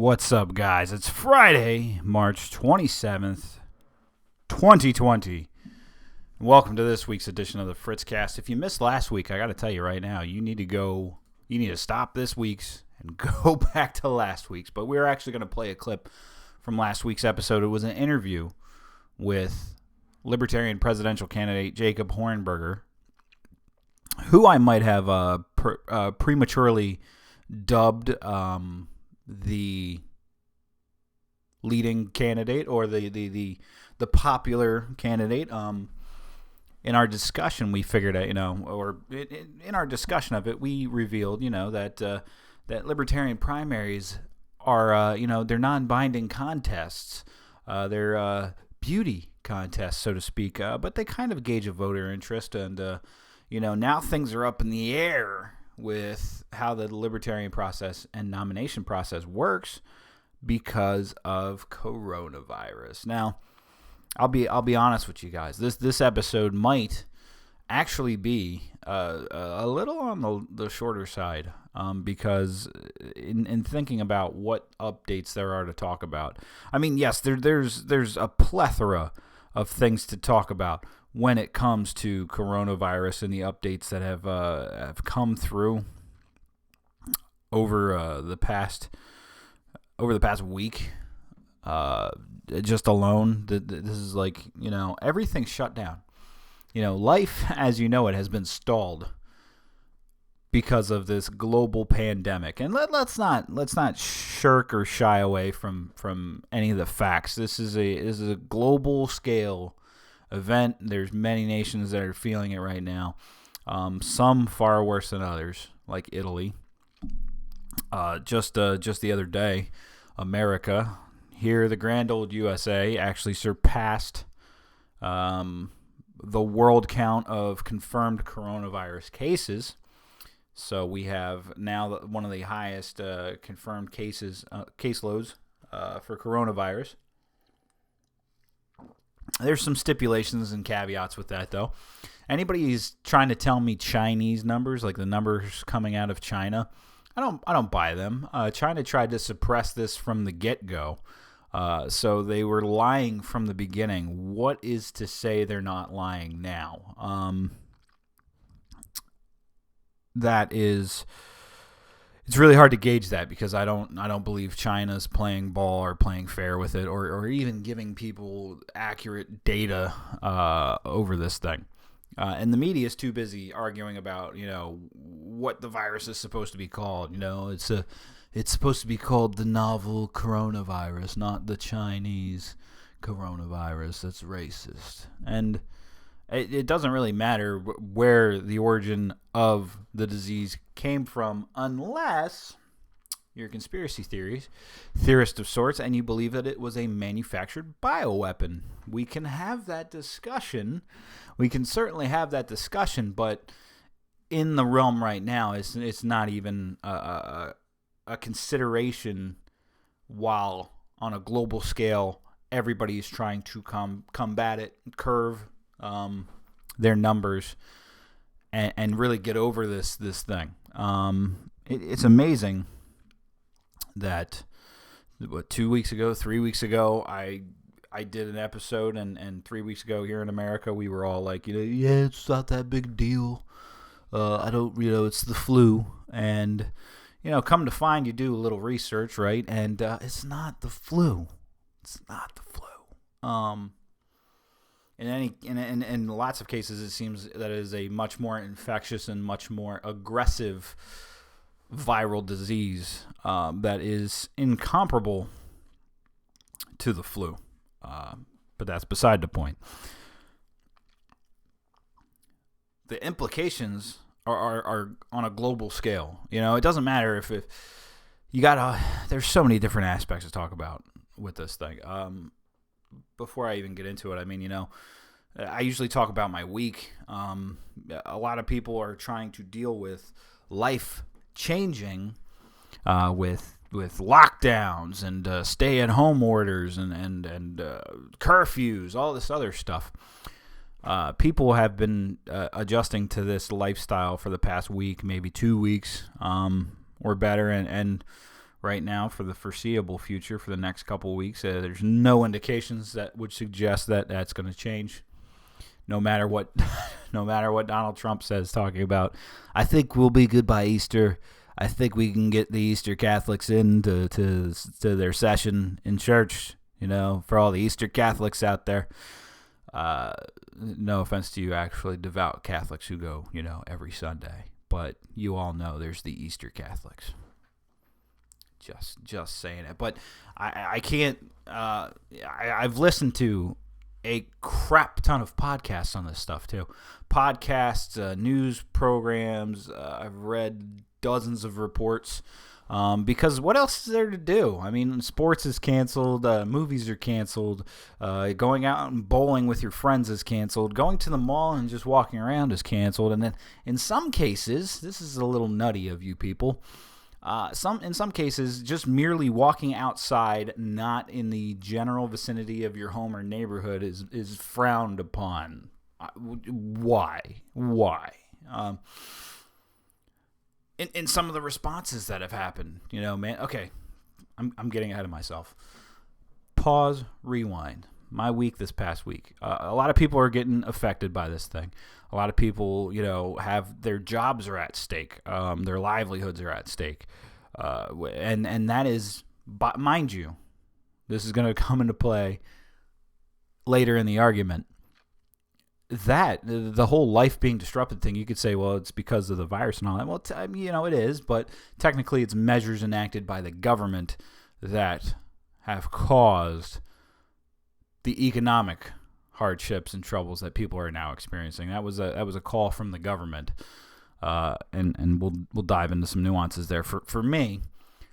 What's up, guys? It's Friday, March 27th, 2020. Welcome to this week's edition of the Fritzcast. If you missed last week, I got to tell you right now, you need to stop this week's and go back to last week's. But we're actually going to play a clip from last week's episode. It was an interview with Libertarian presidential candidate Jacob Hornberger, who I might have prematurely dubbed the leading candidate or the popular candidate. In our discussion, we figured out, in our discussion of it, we revealed, that libertarian primaries are, they're non-binding contests. They're beauty contests, so to speak, but they kind of gauge a voter interest. And, now things are up in the air with how the libertarian process and nomination process works because of coronavirus. Now, I'll be honest with you guys. This episode might actually be a little on the shorter side because in thinking about what updates there are to talk about. I mean, yes, there's a plethora of things to talk about when it comes to coronavirus and the updates that have come through over the past week. Just alone, this is like, everything's shut down. Life as you know it has been stalled because of this global pandemic. And let's not shirk or shy away from any of the facts. This is a global scale event. There's many nations that are feeling it right now. Some far worse than others, like Italy. Just the other day, America, here the grand old USA, actually surpassed the world count of confirmed coronavirus cases. So we have now one of the highest confirmed caseloads for coronavirus. There's some stipulations and caveats with that, though. Anybody who's trying to tell me Chinese numbers, like the numbers coming out of China, I don't buy them. China tried to suppress this from the get-go, so they were lying from the beginning. What is to say they're not lying now? It's really hard to gauge that because I don't believe China's playing ball or playing fair with it or even giving people accurate data over this thing. And the media is too busy arguing about, what the virus is supposed to be called. It's supposed to be called the novel coronavirus, not the Chinese coronavirus. That's racist. And it doesn't really matter where the origin of the disease came from unless you're a conspiracy theorist of sorts and you believe that it was a manufactured bioweapon. We can have that discussion. We can certainly have that discussion, but in the realm right now, it's not even a consideration while on a global scale everybody's trying to combat it, curve their numbers, and really get over this thing. It's amazing that 2 weeks ago, 3 weeks ago, I did an episode, and 3 weeks ago here in America, we were all like, yeah, it's not that big a deal. It's the flu. And, come to find, you do a little research, right? And it's not the flu. It's not the flu. In lots of cases, it seems that it is a much more infectious and much more aggressive viral disease that is incomparable to the flu. But that's beside the point. The implications are on a global scale. It doesn't matter if you there's so many different aspects to talk about with this thing. Before I even get into it, I usually talk about my week. A lot of people are trying to deal with life changing with lockdowns and stay-at-home orders and curfews, all this other stuff. People have been adjusting to this lifestyle for the past week, maybe 2 weeks or better, and right now for the foreseeable future for the next couple of weeks. There's no indications that would suggest that that's going to change. No matter what, no matter what Donald Trump says, talking about, I think we'll be good by Easter. I think we can get the Easter Catholics into to their session in church. For all the Easter Catholics out there. No offense to you, actually devout Catholics who go, every Sunday, but you all know there's the Easter Catholics. Just saying it, but I can't. I've listened to a crap ton of podcasts on this stuff too. Podcasts, news programs. I've read dozens of reports. Because what else is there to do? I mean, sports is canceled, movies are canceled, going out and bowling with your friends is canceled, going to the mall and just walking around is canceled, and then in some cases, this is a little nutty of you people, in some cases, just merely walking outside, not in the general vicinity of your home or neighborhood, is frowned upon. Why? In some of the responses that have happened, man. Okay, I'm getting ahead of myself. Pause, rewind. My week this past week. A lot of people are getting affected by this thing. A lot of people, have their jobs are at stake. Their livelihoods are at stake. And that is, mind you, this is going to come into play later in the argument. That the whole life being disrupted thing, you could say, well, it's because of the virus and all that. Well, it is, but technically it's measures enacted by the government that have caused the economic hardships and troubles that people are now experiencing. That was a call from the government, and we'll dive into some nuances there. For me,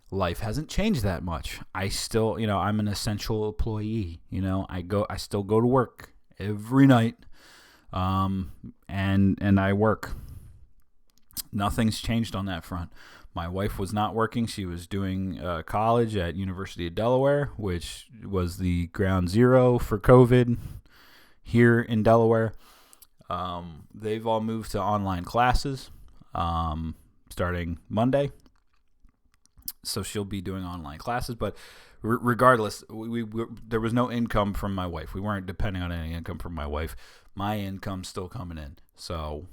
life hasn't changed that much. I still, I'm an essential employee. I still go to work every night. And I work. Nothing's changed on that front. My wife was not working. She was doing college at University of Delaware, which was the ground zero for COVID here in Delaware. They've all moved to online classes starting Monday. So she'll be doing online classes, but regardless, there was no income from my wife. We weren't depending on any income from my wife. My income's still coming in. So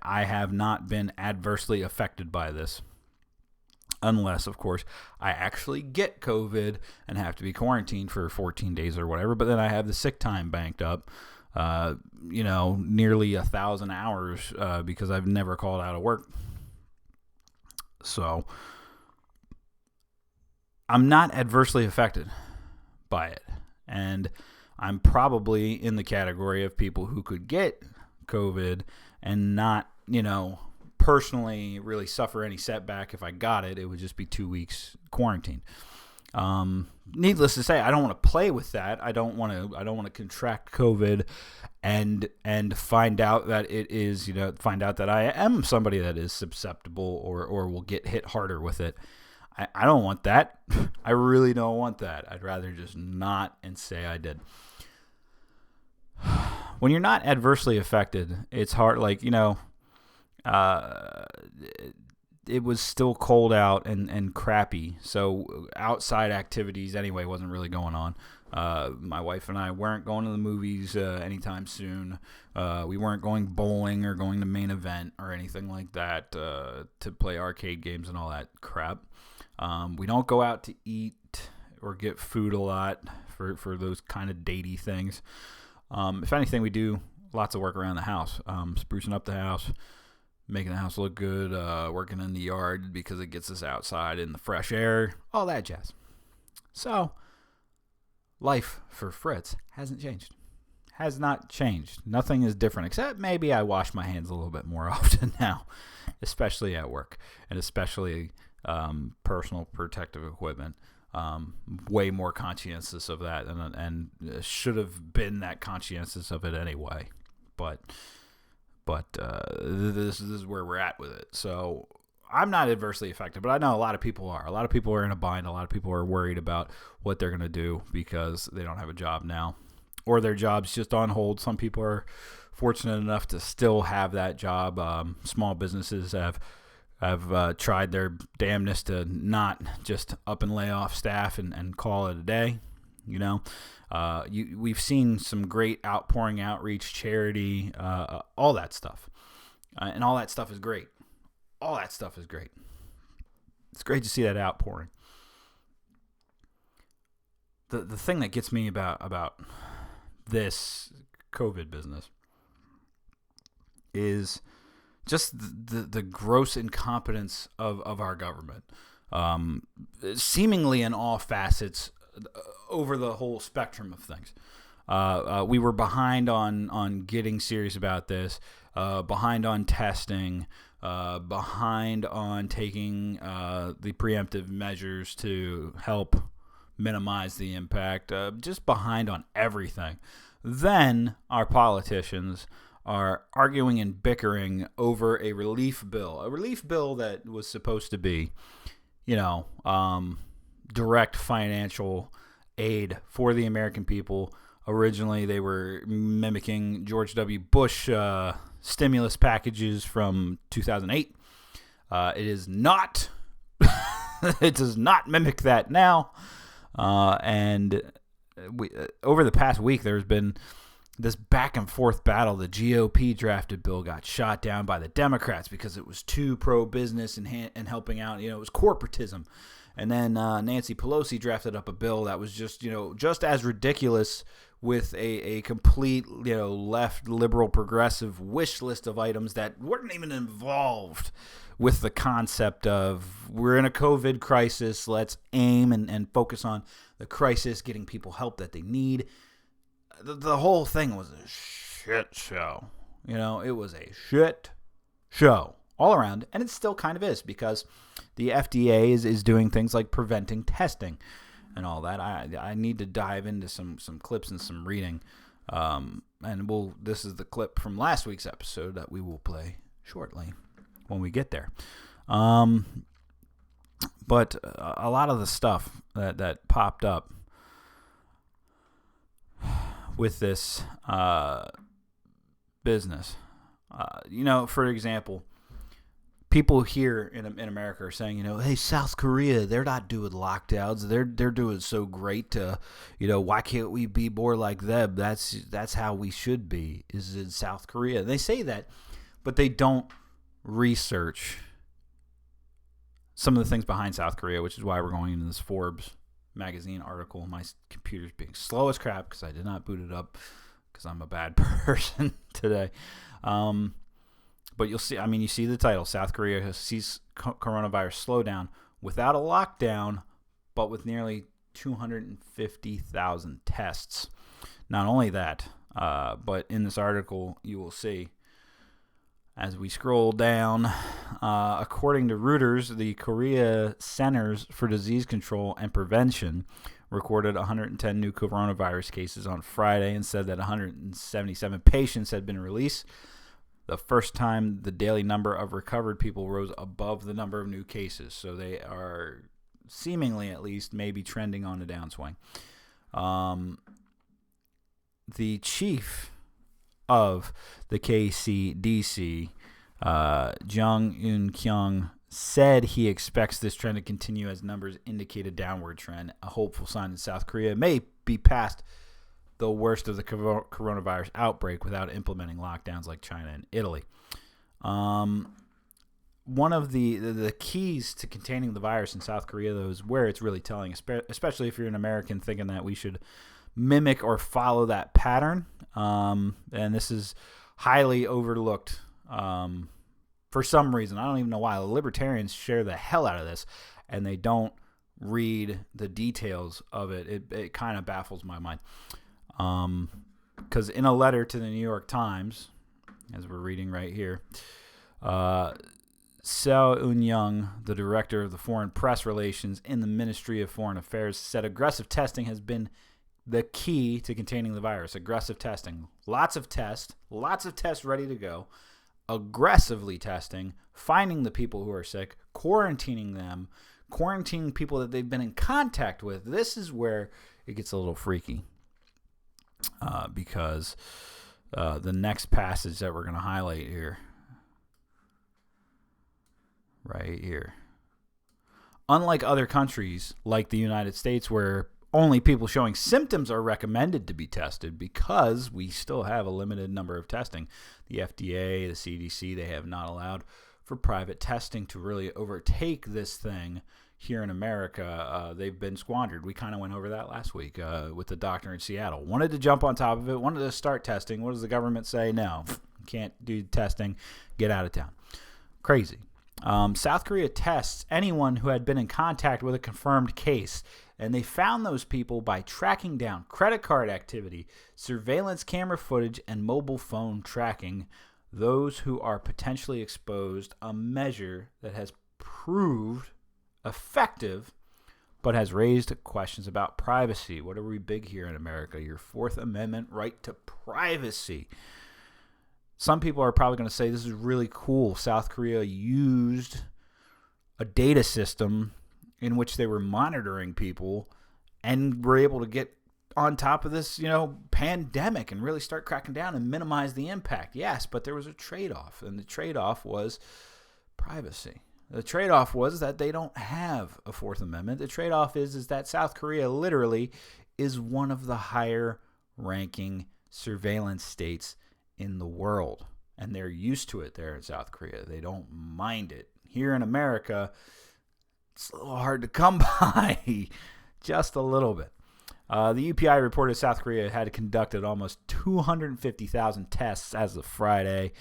I have not been adversely affected by this. Unless, of course, I actually get COVID and have to be quarantined for 14 days or whatever. But then I have the sick time banked up, nearly 1,000 hours because I've never called out of work. So I'm not adversely affected by it. And I'm probably in the category of people who could get COVID and not, personally really suffer any setback. If I got it, it would just be 2 weeks quarantine. Needless to say, I don't want to play with that. I don't want to contract COVID and find out that it is, find out that I am somebody that is susceptible or will get hit harder with it. I don't want that. I really don't want that. I'd rather just not and say I did. When you're not adversely affected, it's hard. It was still cold out and crappy. So outside activities anyway wasn't really going on. My wife and I weren't going to the movies anytime soon. We weren't going bowling or going to main event or anything like that to play arcade games and all that crap. We don't go out to eat or get food a lot for those kind of datey things. If anything, we do lots of work around the house, sprucing up the house, making the house look good, working in the yard because it gets us outside in the fresh air, all that jazz. So, life for Fritz hasn't changed. Has not changed. Nothing is different, except maybe I wash my hands a little bit more often now, especially at work, and especially personal protective equipment. Way more conscientious of that, and should have been that conscientious of it anyway. But this is where we're at with it. So I'm not adversely affected, but I know a lot of people are. A lot of people are in a bind. A lot of people are worried about what they're going to do because they don't have a job now, or their job's just on hold. Some people are fortunate enough to still have that job. Small businesses have have tried their damnedest to not just up and lay off staff and call it a day. We've seen some great outpouring, outreach, charity, all that stuff. And all that stuff is great. All that stuff is great. It's great to see that outpouring. The thing that gets me about this COVID business is just the gross incompetence of our government, seemingly in all facets over the whole spectrum of things. We were behind on getting serious about this, behind on testing, behind on taking the preemptive measures to help minimize the impact, just behind on everything. Then our politicians are arguing and bickering over a relief bill that was supposed to be, direct financial aid for the American people. Originally, they were mimicking George W. Bush stimulus packages from 2008. It is not. It does not mimic that now. And over the past week, there's been this back and forth battle. The GOP drafted bill got shot down by the Democrats because it was too pro-business and helping out. It was corporatism. And then Nancy Pelosi drafted up a bill that was just as ridiculous, with a complete, left liberal progressive wish list of items that weren't even involved with the concept of we're in a COVID crisis. Let's aim and focus on the crisis, getting people help that they need. The whole thing was a shit show. It was a shit show all around, and it still kind of is, because the FDA is doing things like preventing testing and all that. I need to dive into some clips and some reading, and this is the clip from last week's episode that we will play shortly when we get there. But a lot of the stuff that popped up with this business, for example, people here in America are saying, hey, South Korea, they're not doing lockdowns. They're doing so great. Why can't we be more like them? That's how we should be, is in South Korea. They say that, but they don't research some of the things behind South Korea, which is why we're going into this Forbes magazine article. My computer's being slow as crap because I did not boot it up because I'm a bad person today. But you'll see, you see the title, South Korea sees coronavirus slowdown without a lockdown, but with nearly 250,000 tests. Not only that, but in this article, you will see, as we scroll down, according to Reuters, the Korea Centers for Disease Control and Prevention recorded 110 new coronavirus cases on Friday and said that 177 patients had been released. The first time the daily number of recovered people rose above the number of new cases. So they are seemingly, at least, maybe trending on a downswing. The chief of the KCDC, Jung Eun-kyung, said he expects this trend to continue as numbers indicate a downward trend. A hopeful sign that South Korea may be past the worst of the coronavirus outbreak without implementing lockdowns like China and Italy. One of the keys to containing the virus in South Korea, though, is where it's really telling, especially if you're an American thinking that we should mimic or follow that pattern. And this is highly overlooked for some reason. I don't even know why. The libertarians share the hell out of this, and they don't read the details of it. It kind of baffles my mind. Because in a letter to the New York Times, as we're reading right here, Seo Eun-young, the director of the Foreign Press Relations in the Ministry of Foreign Affairs, said aggressive testing has been the key to containing the virus. Aggressive testing. Lots of tests ready to go. Aggressively testing, finding the people who are sick, quarantining them, quarantining people that they've been in contact with. This is where it gets a little freaky. Because the next passage that we're going to highlight here, right here. Unlike other countries like the United States where only people showing symptoms are recommended to be tested because we still have a limited number of testing. The FDA, the CDC, they have not allowed for private testing to really overtake this thing here in America. They've been squandered. We kind of went over that last week with the doctor in Seattle. Wanted to jump on top of it, wanted to start testing. What does the government say? No, can't do testing. Get out of town. Crazy. South Korea tests anyone who had been in contact with a confirmed case, and they found those people by tracking down credit card activity, surveillance camera footage, and mobile phone tracking those who are potentially exposed, a measure that has proved effective but has raised questions about privacy. What are we big here in America? Your Fourth Amendment right to privacy. Some people are probably going to say this is really cool. South Korea used a data system in which they were monitoring people and were able to get on top of this, pandemic and really start cracking down and minimize the impact. Yes, but there was a trade-off, and the trade-off was privacy. The trade-off was that they don't have a Fourth Amendment. The trade-off is that South Korea literally is one of the higher-ranking surveillance states in the world, and they're used to it there in South Korea. They don't mind it. Here in America, it's a little hard to come by, just a little bit. The UPI reported South Korea had conducted almost 250,000 tests as of Friday.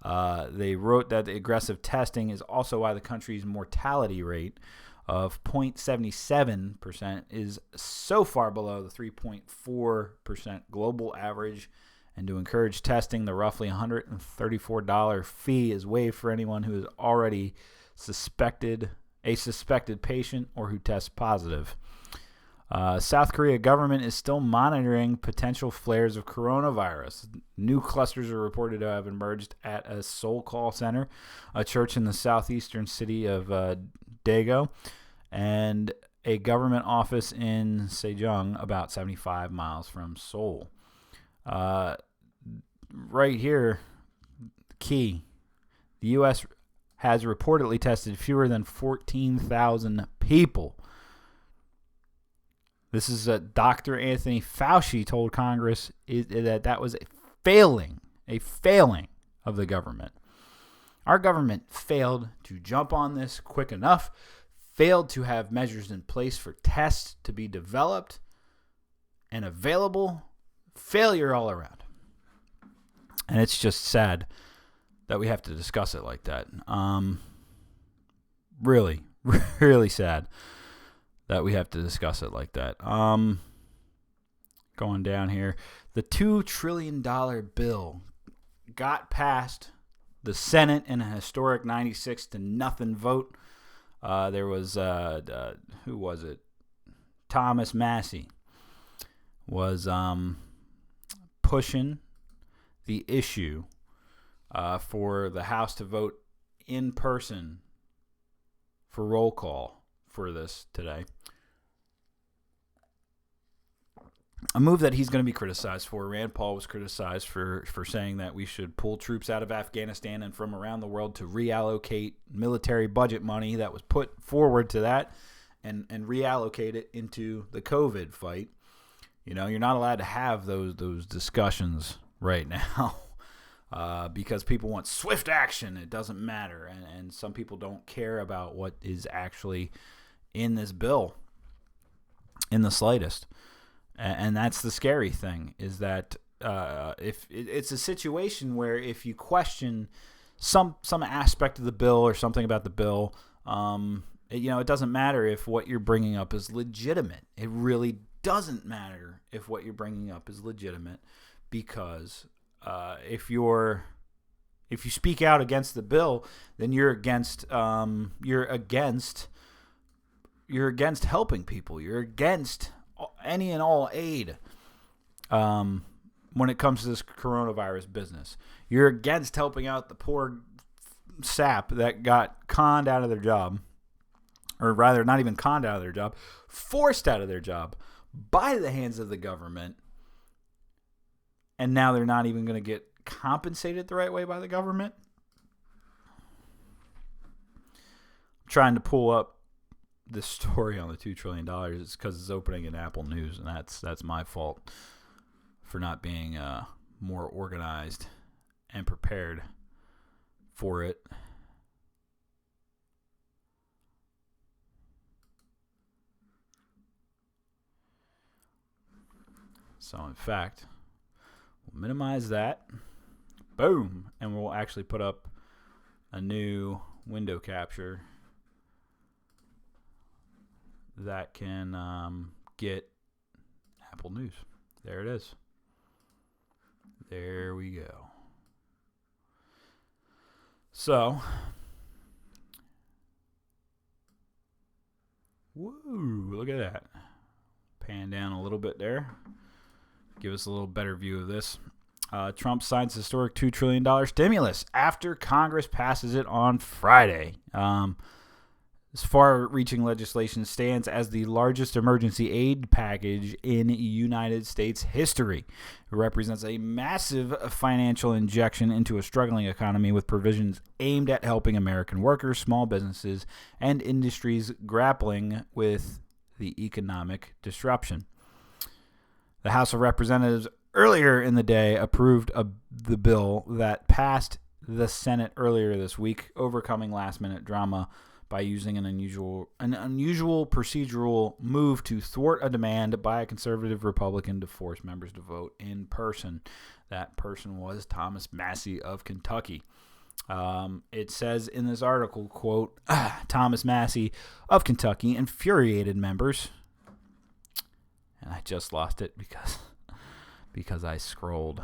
They wrote that the aggressive testing is also why the country's mortality rate of 0.77% is so far below the 3.4% global average. And to encourage testing, the roughly $134 fee is waived for anyone who is already a suspected patient or who tests positive. South Korea government is still monitoring potential flares of coronavirus. New clusters are reported to have emerged at a Seoul call center, a church in the southeastern city of Daegu, and a government office in Sejong, about 75 miles from Seoul. Right here, key. The U.S. has reportedly tested fewer than 14,000 people. This is Dr. Anthony Fauci told Congress that was a failing of the government. Our government failed to jump on this quick enough, failed to have measures in place for tests to be developed and available. Failure all around. And it's just sad that we have to discuss it like that. Really, really sad that we have to discuss it like that. Going down here, the $2 trillion bill got passed the Senate in a historic 96-0 vote. There was, who was it? Thomas Massey was pushing the issue for the House to vote in person for roll call for this today. A move that he's going to be criticized for. Rand Paul was criticized for saying that we should pull troops out of Afghanistan and from around the world to reallocate military budget money that was put forward to that and reallocate it into the COVID fight. You're not allowed to have those discussions right now because people want swift action. It doesn't matter. And some people don't care about what is actually in this bill in the slightest. And that's the scary thing, is that if it's a situation where if you question some aspect of the bill or something about the bill, it doesn't matter if what you're bringing up is legitimate. It really doesn't matter if what you're bringing up is legitimate, because if you speak out against the bill, then you're against helping people. You're against any and all aid when it comes to this coronavirus business. You're against helping out the poor sap that got conned out of their job, or rather not even conned out of their job, forced out of their job by the hands of the government, and now they're not even going to get compensated the right way by the government. trying to pull up this story on the $2 trillion. It's because it's opening in Apple News, and that's my fault for not being more organized and prepared for it. So, in fact, we'll minimize that. Boom. And we'll actually put up a new window capture that can get Apple News. There it is. There we go. So, woo, look at that. Pan down a little bit there. Give us a little better view of this. Trump signs historic $2 trillion stimulus after Congress passes it on Friday. This far-reaching legislation stands as the largest emergency aid package in United States history. It represents a massive financial injection into a struggling economy with provisions aimed at helping American workers, small businesses, and industries grappling with the economic disruption. The House of Representatives earlier in the day approved the bill that passed the Senate earlier this week, overcoming last-minute drama by using an unusual procedural move to thwart a demand by a conservative Republican to force members to vote in person. That person was Thomas Massie of Kentucky. It says in this article, quote, Thomas Massie of Kentucky infuriated members. And I just lost it because I scrolled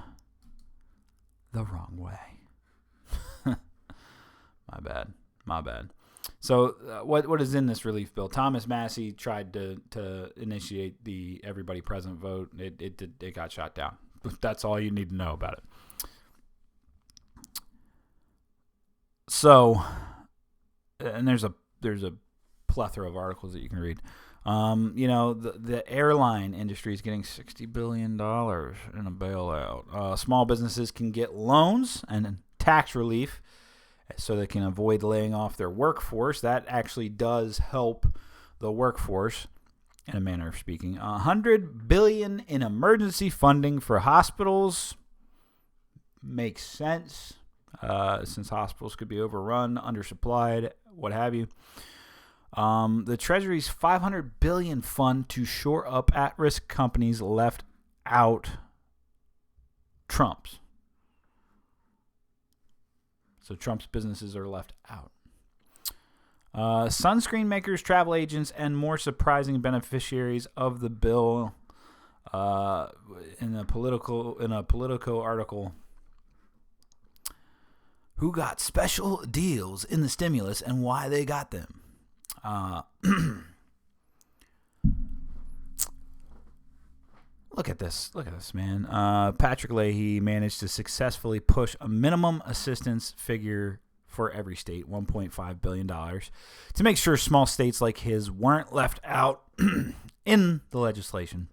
the wrong way. My bad. So what is in this relief bill? Thomas Massie tried to initiate the everybody present vote. It got shot down. That's all you need to know about it. So, and there's a plethora of articles that you can read. The airline industry is getting $60 billion in a bailout. Small businesses can get loans and tax relief so they can avoid laying off their workforce. That actually does help the workforce in a manner of speaking. $100 billion in emergency funding for hospitals makes sense, since hospitals could be overrun, undersupplied, what have you. The Treasury's $500 billion fund to shore up at-risk companies left out Trump's. So Trump's businesses are left out. Sunscreen makers, travel agents, and more surprising beneficiaries of the bill. In a Politico article, who got special deals in the stimulus and why they got them. Look at this, man. Patrick Leahy managed to successfully push a minimum assistance figure for every state, $1.5 billion, to make sure small states like his weren't left out in the legislation.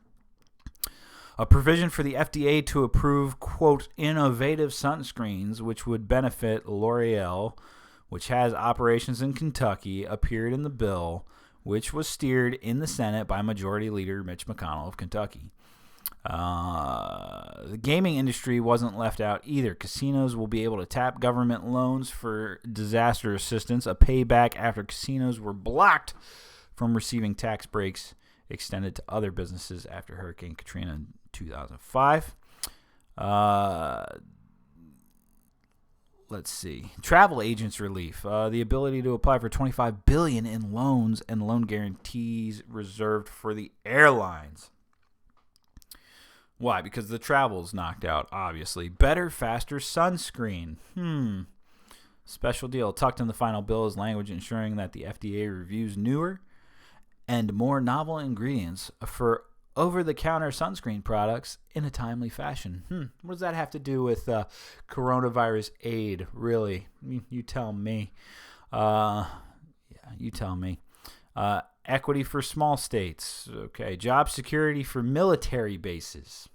A provision for the FDA to approve, quote, innovative sunscreens, which would benefit L'Oreal, which has operations in Kentucky, appeared in the bill, which was steered in the Senate by Majority Leader Mitch McConnell of Kentucky. The gaming industry wasn't left out either. Casinos will be able to tap government loans for disaster assistance, a payback after casinos were blocked from receiving tax breaks extended to other businesses after Hurricane Katrina in 2005. Let's see. Travel agents relief. The ability to apply for $25 billion in loans and loan guarantees reserved for the airlines. Why? Because the travel's knocked out, obviously. Better, faster sunscreen. Special deal. Tucked in the final bill is language ensuring that the FDA reviews newer and more novel ingredients for over-the-counter sunscreen products in a timely fashion. What does that have to do with coronavirus aid, really? You tell me. You tell me. Equity for small states. Okay. Job security for military bases.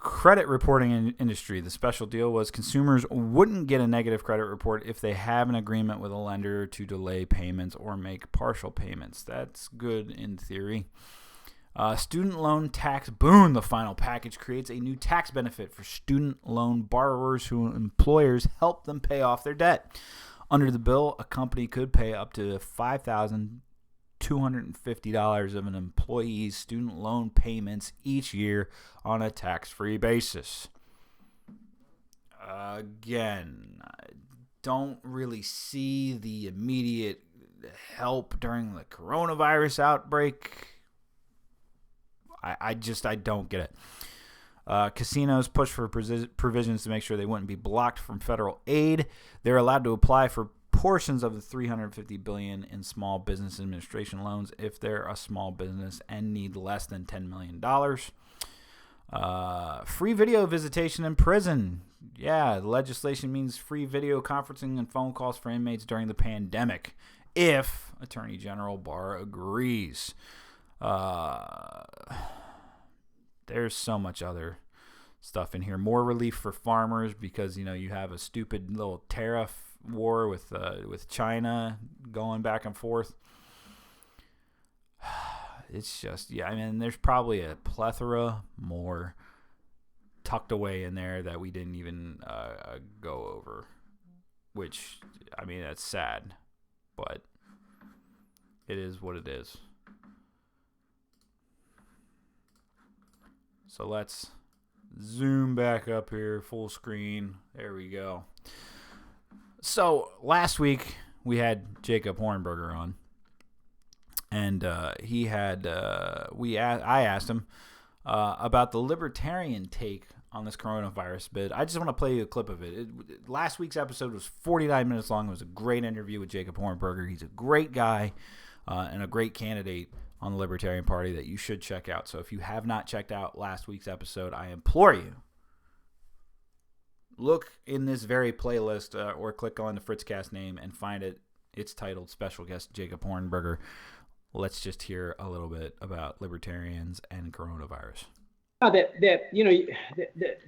credit reporting industry. The special deal was consumers wouldn't get a negative credit report if they have an agreement with a lender to delay payments or make partial payments. That's good in theory. Student loan tax boon. The final package creates a new tax benefit for student loan borrowers who employers help them pay off their debt. Under the bill, a company could pay up to $5,250 of an employee's student loan payments each year on a tax-free basis. Again, I don't really see the immediate help during the coronavirus outbreak. I don't get it. Casinos push for provisions to make sure they wouldn't be blocked from federal aid. They're allowed to apply for portions of the $350 billion in small business administration loans if they're a small business and need less than $10 million. Free video visitation in prison. Yeah, the legislation means free video conferencing and phone calls for inmates during the pandemic, if Attorney General Barr agrees. There's so much other stuff in here. More relief for farmers because, you have a stupid little tariff war with China going back and forth. It's just, there's probably a plethora more tucked away in there that we didn't even go over, which, that's sad, but it is what it is. So let's zoom back up here, full screen. There we go. So last week we had Jacob Hornberger on, and he had I asked him about the libertarian take on this coronavirus bit. I just want to play you a clip of it. Last week's episode was 49 minutes long. It was a great interview with Jacob Hornberger. He's a great guy and a great candidate on the Libertarian Party that you should check out. So if you have not checked out last week's episode, I implore you, look in this very playlist or click on the Fritzcast name and find it. It's titled Special Guest Jacob Hornberger. Let's just hear a little bit about libertarians and coronavirus. The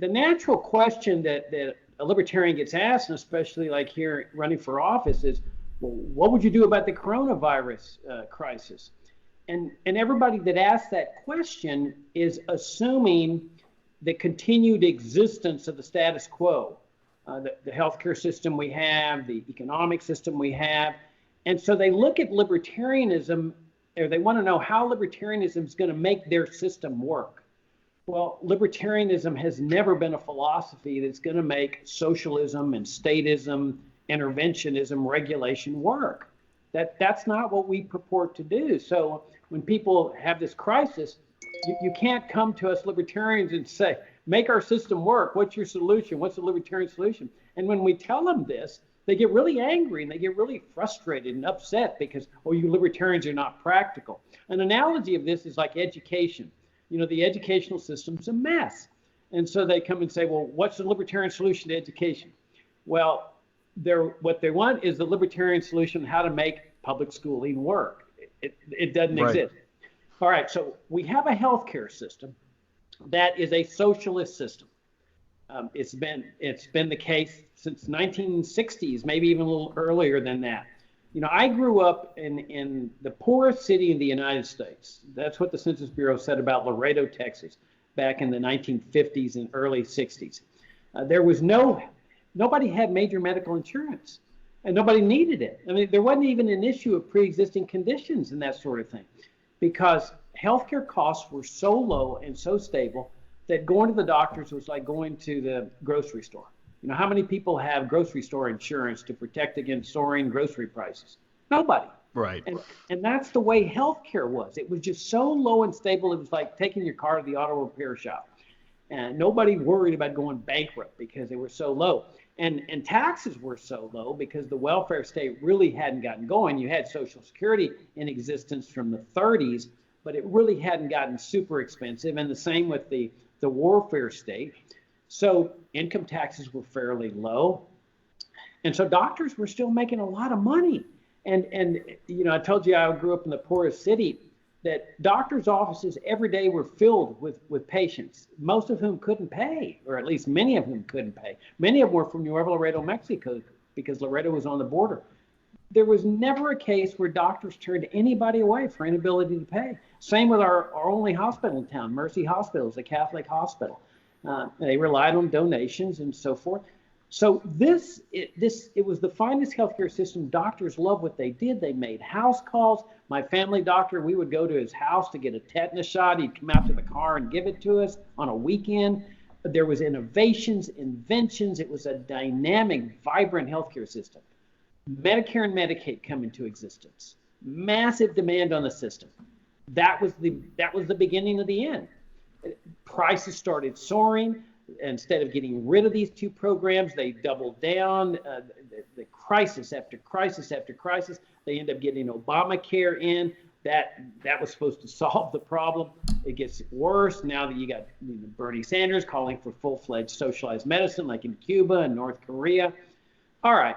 natural question that a libertarian gets asked, and especially like here running for office, is, well, what would you do about the coronavirus crisis? And everybody that asks that question is assuming the continued existence of the status quo, the healthcare system we have, the economic system we have. And so they look at libertarianism, or they want to know how libertarianism is going to make their system work. Well, libertarianism has never been a philosophy that's going to make socialism and statism, interventionism, regulation work. That's not what we purport to do. So when people have this crisis, you can't come to us libertarians and say, make our system work. What's your solution? What's the libertarian solution? And when we tell them this, they get really angry and they get really frustrated and upset because, you libertarians are not practical. An analogy of this is like education. The educational system's a mess. And so they come and say, well, what's the libertarian solution to education? Well, what they want is the libertarian solution how to make public schooling work. It doesn't exist. All right, so we have a healthcare system that is a socialist system. It's been the case since 1960s, maybe even a little earlier than that. I grew up in the poorest city in the United States. That's what the Census Bureau said about Laredo, Texas, back in the 1950s and early 60s. Nobody had major medical insurance, and nobody needed it. There wasn't even an issue of pre-existing conditions and that sort of thing, because healthcare costs were so low and so stable that going to the doctors was like going to the grocery store. How many people have grocery store insurance to protect against soaring grocery prices? Nobody. Right. And that's the way healthcare was. It was just so low and stable. It was like taking your car to the auto repair shop. And nobody worried about going bankrupt because they were so low. And taxes were so low because the welfare state really hadn't gotten going. You had Social Security in existence from the 30s, but it really hadn't gotten super expensive. And the same with the warfare state. So income taxes were fairly low. And so doctors were still making a lot of money. And I told you I grew up in the poorest city. that doctors' offices every day were filled with patients, most of whom couldn't pay, or at least many of whom couldn't pay. Many of them were from Nuevo Laredo, Mexico, because Laredo was on the border. There was never a case where doctors turned anybody away for inability to pay. Same with our only hospital in town, Mercy Hospital, is a Catholic hospital. They relied on donations and so forth. So it was the finest healthcare system. Doctors loved what they did. They made house calls. My family doctor, we would go to his house to get a tetanus shot. He'd come out to the car and give it to us on a weekend. There was innovations, inventions. It was a dynamic, vibrant healthcare system. Medicare and Medicaid come into existence. Massive demand on the system. That was the beginning of the end. Prices started soaring. Instead of getting rid of these two programs, they doubled down. The crisis after crisis after crisis, they end up getting Obamacare in. That was supposed to solve the problem. It gets worse now that you got Bernie Sanders calling for full-fledged socialized medicine, like in Cuba and North Korea. All right.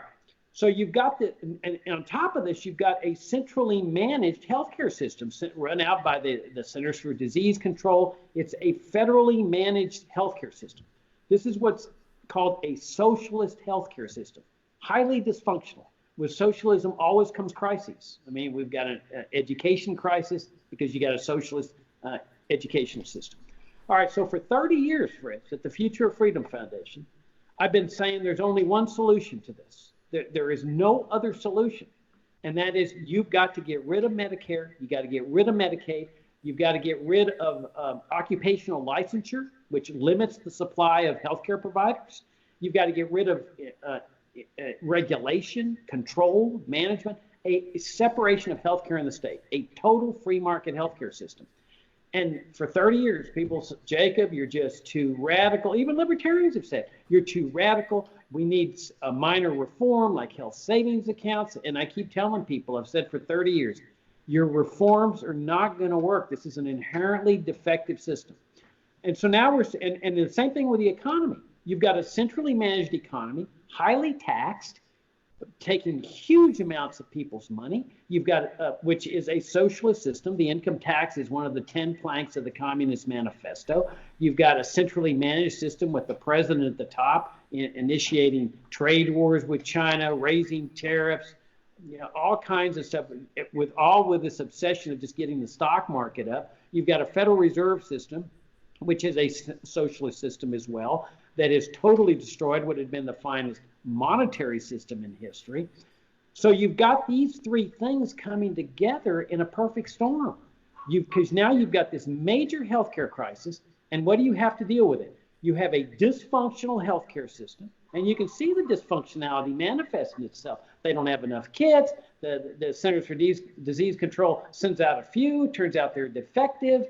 So you've got and on top of this, you've got a centrally managed healthcare system run out by the Centers for Disease Control. It's a federally managed healthcare system. This is what's called a socialist healthcare system, highly dysfunctional. With socialism always comes crises. I mean, we've got an education crisis because you got a socialist educational system. All right, so for 30 years, Fritz, at the Future of Freedom Foundation, I've been saying there's only one solution to this. There is no other solution, and that is you've got to get rid of Medicare, you got to get rid of Medicaid, you've got to get rid of occupational licensure, which limits the supply of healthcare providers. You've got to get rid of regulation, control, management, a separation of healthcare in the state, a total free market healthcare system. And for 30 years, people said, Jacob, you're just too radical. Even libertarians have said, you're too radical. We need a minor reform like health savings accounts. And I keep telling people, I've said for 30 years, your reforms are not going to work. This is an inherently defective system. And so now and the same thing with the economy. You've got a centrally managed economy, highly taxed, taking huge amounts of people's money. You've got, which is a socialist system. The income tax is one of the 10 planks of the Communist Manifesto. You've got a centrally managed system with the president at the top initiating trade wars with China, raising tariffs, all kinds of stuff, with this obsession of just getting the stock market up. You've got a Federal Reserve System, which is a socialist system as well, that has totally destroyed what had been the finest monetary system in history. So you've got these three things coming together in a perfect storm. Because now you've got this major healthcare crisis, and what do you have to deal with it? You have a dysfunctional healthcare system, and you can see the dysfunctionality manifesting itself. They don't have enough kits. The Centers for Disease Control sends out a few. Turns out they're defective.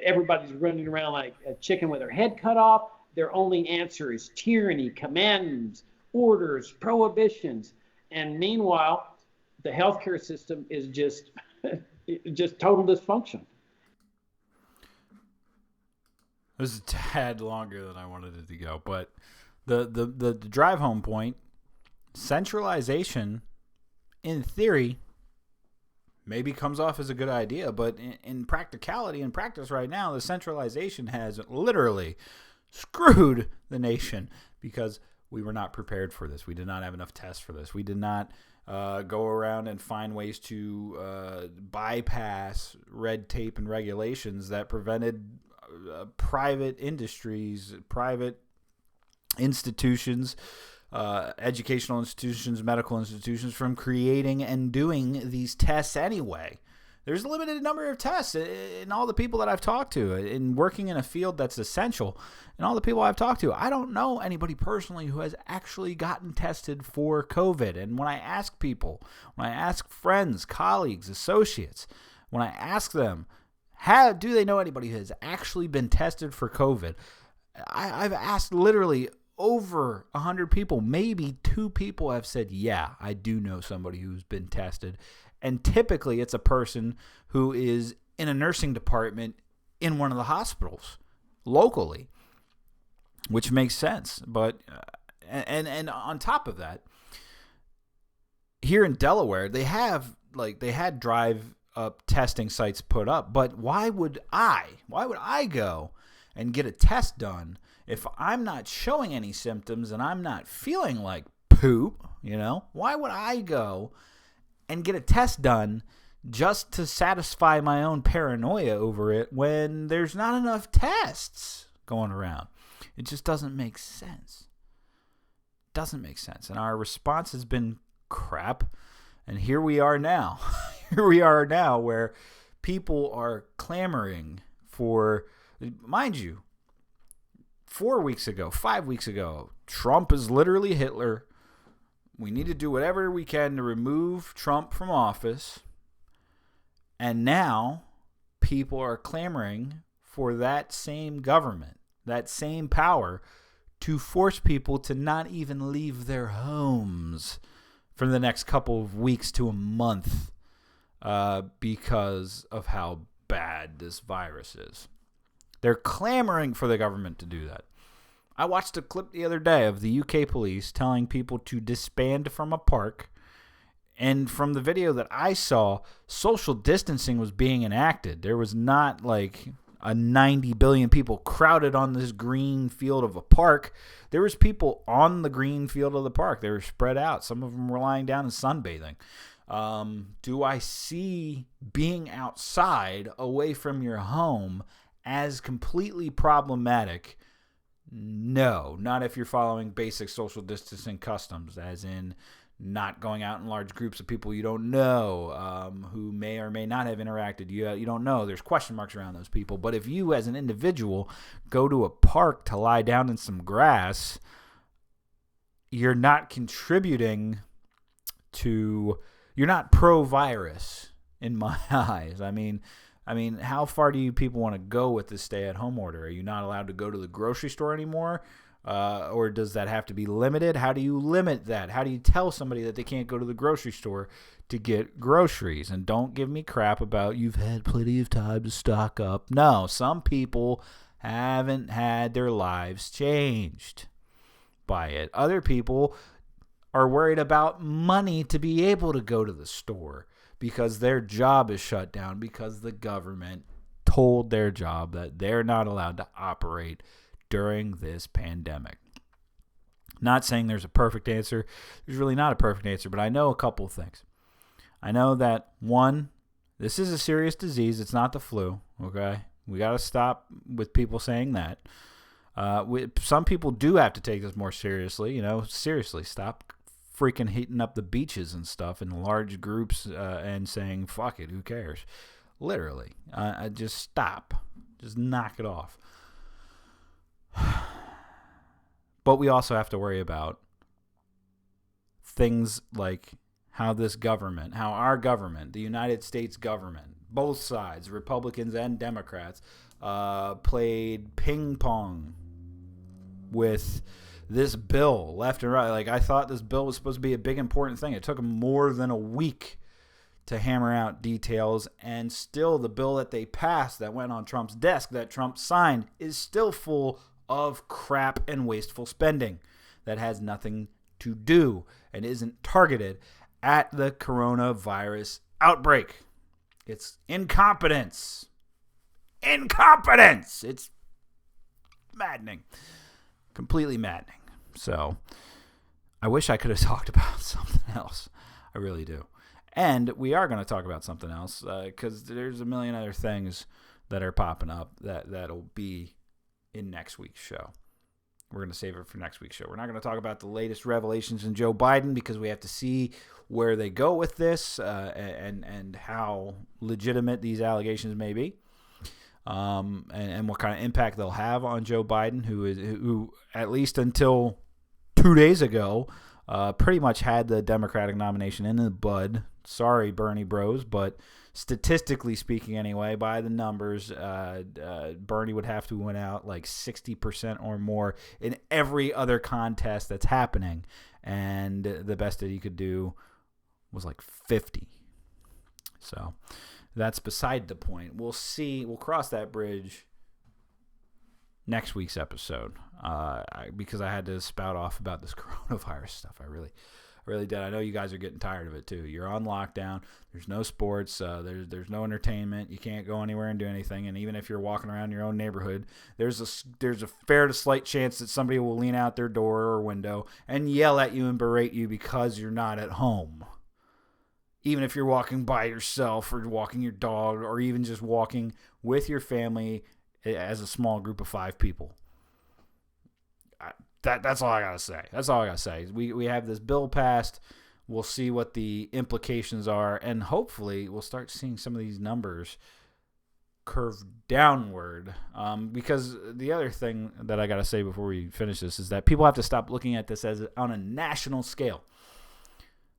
Everybody's running around like a chicken with their head cut off. Their only answer is tyranny, commands, orders, prohibitions. And meanwhile, the healthcare system is just total dysfunction. It was a tad longer than I wanted it to go, but the drive home point, centralization, in theory, maybe comes off as a good idea, but in practicality, in practice right now, the centralization has literally screwed the nation because we were not prepared for this. We did not have enough tests for this. We did not go around and find ways to bypass red tape and regulations that prevented private industries, private institutions, educational institutions, medical institutions from creating and doing these tests anyway. There's a limited number of tests in all the people that I've talked to, in working in a field that's essential, and all the people I've talked to. I don't know anybody personally who has actually gotten tested for COVID. And when I ask people, when I ask friends, colleagues, associates, when I ask them, do they know anybody who has actually been tested for COVID? I've asked literally over 100 people. Maybe 2 people have said, yeah, I do know somebody who's been tested. And typically it's a person who is in a nursing department in one of the hospitals locally, which makes sense. But and on top of that, here in Delaware, they had drive testing sites put up. But why would I go and get a test done if I'm not showing any symptoms and I'm not feeling like poop? Why would I go and get a test done just to satisfy my own paranoia over it when there's not enough tests going around? It just doesn't make sense. Doesn't make sense. And our response has been crap. And here we are now. Here we are now where people are clamoring for, mind you, 4 weeks ago, 5 weeks ago, Trump is literally Hitler. We need to do whatever we can to remove Trump from office. And now people are clamoring for that same government, that same power, to force people to not even leave their homes for the next couple of weeks to a month because of how bad this virus is. They're clamoring for the government to do that. I watched a clip the other day of the UK police telling people to disband from a park. And from the video that I saw, social distancing was being enacted. There was not like a 90 billion people crowded on this green field of a park. There was people on the green field of the park. They were spread out. Some of them were lying down and sunbathing. Do I see being outside away from your home as completely problematic? No, not if you're following basic social distancing customs, as in not going out in large groups of people you don't know, who may or may not have interacted. You don't know. There's question marks around those people. But if you as an individual go to a park to lie down in some grass, you're not contributing to, you're not pro-virus in my eyes. I mean, how far do you people want to go with this stay-at-home order? Are you not allowed to go to the grocery store anymore? Or does that have to be limited? How do you limit that? How do you tell somebody that they can't go to the grocery store to get groceries? And don't give me crap about you've had plenty of time to stock up. No, some people haven't had their lives changed by it. Other people are worried about money to be able to go to the store because their job is shut down because the government told their job that they're not allowed to operate during this pandemic. Not saying there's a perfect answer. There's really not a perfect answer, but I know a couple of things. I know that, one, this is a serious disease. It's not the flu, okay? We got to stop with people saying that. Some people do have to take this more seriously. Seriously, stop freaking heating up the beaches and stuff in large groups and saying, fuck it, who cares? Literally. Just stop. Just knock it off. But we also have to worry about things like how our government, the United States government, both sides, Republicans and Democrats, played ping pong with this bill left and right. Like, I thought this bill was supposed to be a big important thing. It took them more than a week to hammer out details, and still the bill that they passed that went on Trump's desk that Trump signed is still full of crap and wasteful spending that has nothing to do and isn't targeted at the coronavirus outbreak. It's incompetence. Incompetence! It's maddening. Completely maddening. So, I wish I could have talked about something else. I really do. And we are going to talk about something else because there's a million other things that are popping up that'll be in next week's show. We're going to save it for next week's show. We're not going to talk about the latest revelations in Joe Biden because we have to see where they go with this and how legitimate these allegations may be, and what kind of impact they'll have on Joe Biden, who at least until 2 days ago pretty much had the Democratic nomination in the bud. Sorry, Bernie bros, but statistically speaking anyway, by the numbers, Bernie would have to win out like 60% or more in every other contest that's happening. And the best that he could do was like 50. So that's beside the point. We'll see. We'll cross that bridge next week's episode because I had to spout off about this coronavirus stuff. I really did. I know you guys are getting tired of it too. You're on lockdown. There's no sports. There's no entertainment. You can't go anywhere and do anything. And even if you're walking around your own neighborhood, there's a fair to slight chance that somebody will lean out their door or window and yell at you and berate you because you're not at home. Even if you're walking by yourself or walking your dog or even just walking with your family as a small group of 5 people. That's all I got to say. That's all I got to say. We have this bill passed. We'll see what the implications are, and hopefully we'll start seeing some of these numbers curve downward. Because the other thing that I got to say before we finish this is that people have to stop looking at this as on a national scale.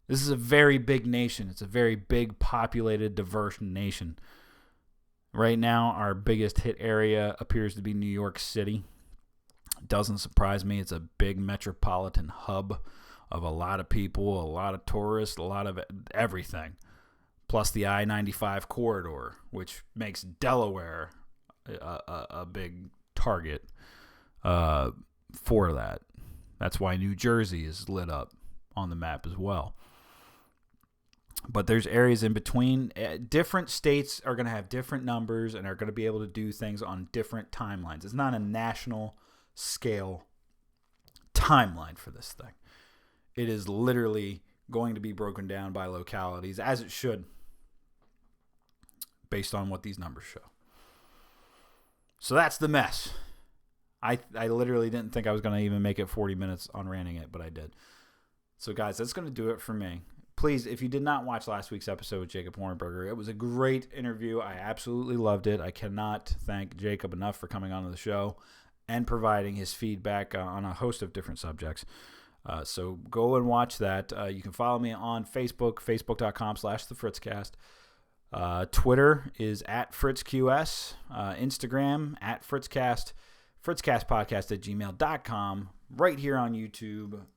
This is a very big nation. It's a very big, populated, diverse nation. Right now, our biggest hit area appears to be New York City. It doesn't surprise me. It's a big metropolitan hub of a lot of people, a lot of tourists, a lot of everything. Plus the I-95 corridor, which makes Delaware a big target for that. That's why New Jersey is lit up on the map as well. But there's areas in between. Different states are going to have different numbers and are going to be able to do things on different timelines. It's not a national scale timeline for this thing. It is literally going to be broken down by localities, as it should, based on what these numbers show. So that's the mess. I literally didn't think I was going to even make it 40 minutes on ranting it, but I did. So guys, that's going to do it for me. Please, if you did not watch last week's episode with Jacob Hornberger, it was a great interview. I absolutely loved it. I cannot thank Jacob enough for coming on the show and providing his feedback on a host of different subjects. So go and watch that. You can follow me on Facebook, facebook.com/thefritzcast. Twitter is @FritzQS. Instagram @FritzCast. FritzCastPodcast@gmail.com. Right here on YouTube.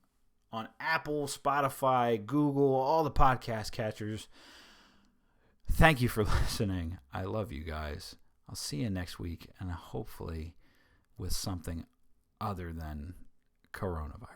On Apple, Spotify, Google, all the podcast catchers. Thank you for listening. I love you guys. I'll see you next week, and hopefully with something other than coronavirus.